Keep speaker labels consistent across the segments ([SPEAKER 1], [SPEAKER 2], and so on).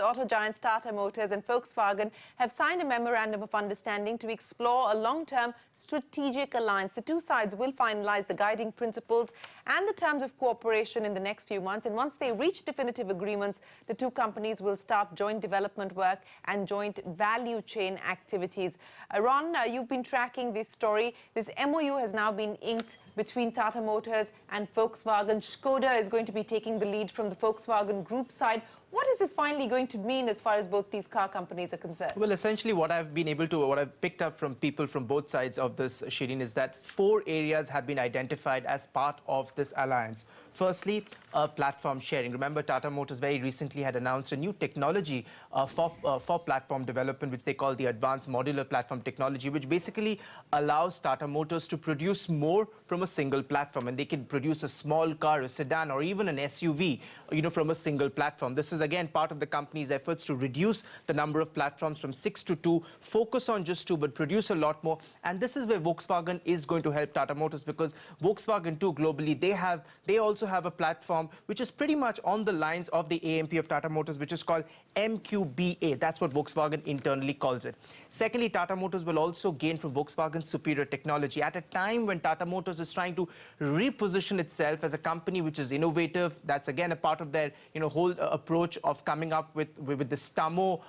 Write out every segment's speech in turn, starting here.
[SPEAKER 1] Auto giants Tata Motors and Volkswagen have signed a memorandum of understanding to explore a long-term strategic alliance. The two sides will finalize the guiding principles and the terms of cooperation in the next few months. And once they reach definitive agreements, the two companies will start joint development work and joint value chain activities. Ron, you've been tracking this story. This MoU has now been inked between Tata Motors and Volkswagen. Skoda is going to be taking the lead from the Volkswagen Group side. What is this finally going to mean as far as both these car companies are concerned?
[SPEAKER 2] Well, essentially what I've picked up from people from both sides of this, Shireen, is that 4 areas have been identified as part of this alliance. Firstly, platform sharing. Remember, Tata Motors very recently had announced a new technology for platform development, which they call the Advanced Modular Platform Technology, which basically allows Tata Motors to produce more from a single platform. And they can produce a small car, a sedan, or even an SUV, from a single platform. This is again part of the company's efforts to reduce the number of platforms from 6 to 2, focus on just 2, but produce a lot more. And this is where Volkswagen is going to help Tata Motors, because Volkswagen too, globally, they also have a platform which is pretty much on the lines of the AMP of Tata Motors, which is called MQBA. That's what Volkswagen internally calls it. Secondly, Tata Motors will also gain from Volkswagen's superior technology at a time when Tata Motors is trying to reposition itself as a company which is innovative. That's again a part of their whole approach of coming up with the Stamo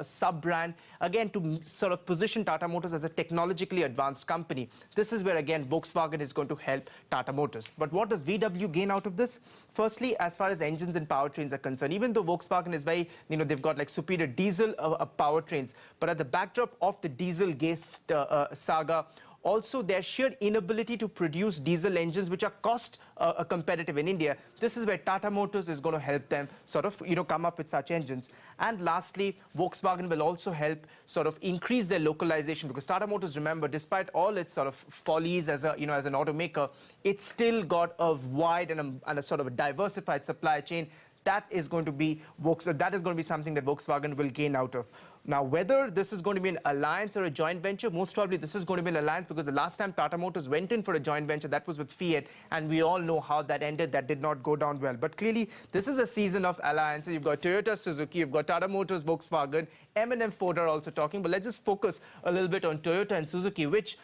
[SPEAKER 2] sub-brand, again to sort of position Tata Motors as a technologically advanced company. This is where again Volkswagen is going to help Tata Motors. But what does VW gain out of this? Firstly, as far as engines and powertrains are concerned, even though Volkswagen is very, they've got like superior diesel powertrains, but at the backdrop of the Dieselgate saga, also their sheer inability to produce diesel engines which are cost competitive in India. This is where Tata Motors is going to help them sort of come up with such engines. And lastly, Volkswagen will also help sort of increase their localization, because Tata Motors, remember, despite all its sort of follies as a as an automaker, it's still got a wide and a sort of a diversified supply chain. That is going to be something that Volkswagen will gain out of. Now, whether this is going to be an alliance or a joint venture, most probably this is going to be an alliance, because the last time Tata Motors went in for a joint venture, that was with Fiat, and we all know how that ended. That did not go down well. But clearly, this is a season of alliances. You've got Toyota, Suzuki, you've got Tata Motors, Volkswagen, M&M Ford are also talking. But let's just focus a little bit on Toyota and Suzuki, which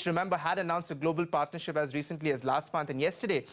[SPEAKER 2] remember had announced a global partnership as recently as last month. And yesterday,